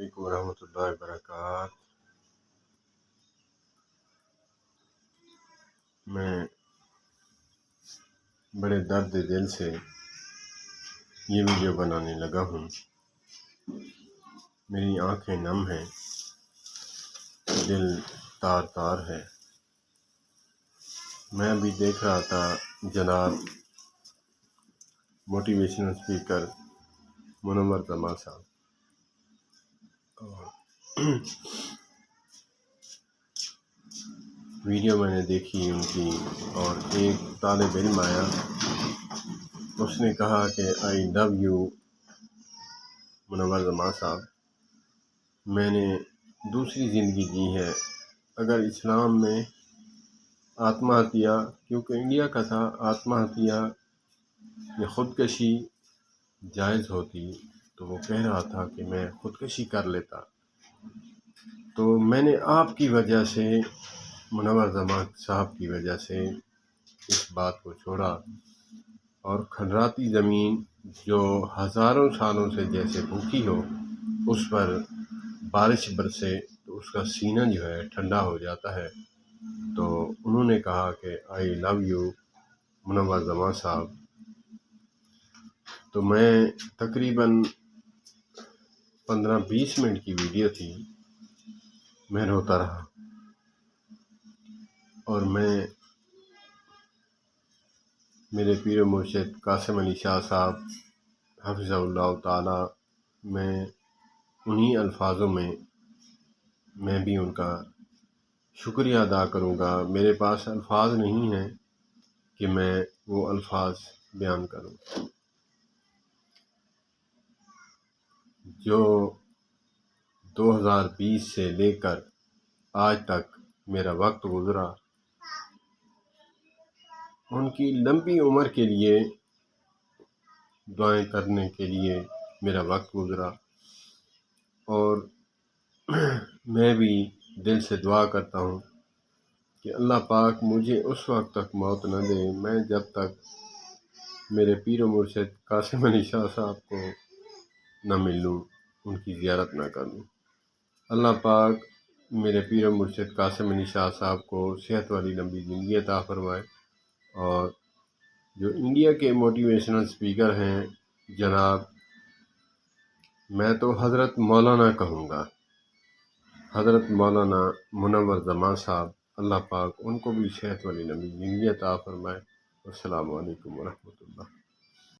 علیکم ورحمۃ اللہ وبرکاتہ۔ میں بڑے درد دل سے یہ ویڈیو بنانے لگا ہوں۔ میری آنکھیں نم ہیں، دل تار تار ہے۔ میں ابھی دیکھ رہا تھا جناب موٹیویشنل اسپیکر منور جمال صاحب، ویڈیو میں نے دیکھی ان کی، اور ایک طالب علم آیا، اس نے کہا کہ آئی لو یو منور جمال صاحب، میں نے دوسری زندگی جی ہے۔ اگر اسلام میں آتما ہتیا، کیونکہ انڈیا کا تھا، آتما ہتیا یا خودکشی جائز ہوتی تو وہ کہہ رہا تھا کہ میں خودکشی کر لیتا۔ تو میں نے آپ کی وجہ سے، منور جمال صاحب کی وجہ سے اس بات کو چھوڑا، اور کھنڈراتی زمین جو ہزاروں سالوں سے جیسے بھوکی ہو، اس پر بارش برسے تو اس کا سینہ جو ہے ٹھنڈا ہو جاتا ہے۔ تو انہوں نے کہا کہ آئی لو یو منور جمال صاحب۔ تو میں تقریباً 15-20 منٹ کی ویڈیو تھی، میں روتا رہا، اور میرے پیر و مرشد قاسم علی شاہ صاحب حفظہ اللہ تعالی، میں انہی الفاظوں میں بھی ان کا شکریہ ادا کروں گا۔ میرے پاس الفاظ نہیں ہیں کہ میں وہ الفاظ بیان کروں۔ جو 2020 سے لے کر آج تک میرا وقت گزرا، ان کی لمبی عمر کے لیے دعائیں کرنے کے لیے میرا وقت گزرا، اور میں بھی دل سے دعا کرتا ہوں کہ اللہ پاک مجھے اس وقت تک موت نہ دے، میں جب تک میرے پیر و مرشد قاسم علی شاہ صاحب کو نہ مل لوں، ان کی زیارت نہ کروں۔ اللہ پاک میرے پیر و مرشد قاسم علی شاہ صاحب کو صحت والی لمبی زندگی عطا فرمائے، اور جو انڈیا کے موٹیویشنل اسپیکر ہیں جناب، میں تو حضرت مولانا کہوں گا، حضرت مولانا منور جمال صاحب، اللہ پاک ان کو بھی صحت والی لمبی زندگی عطا فرمائے۔ السلام علیکم ورحمۃ اللہ۔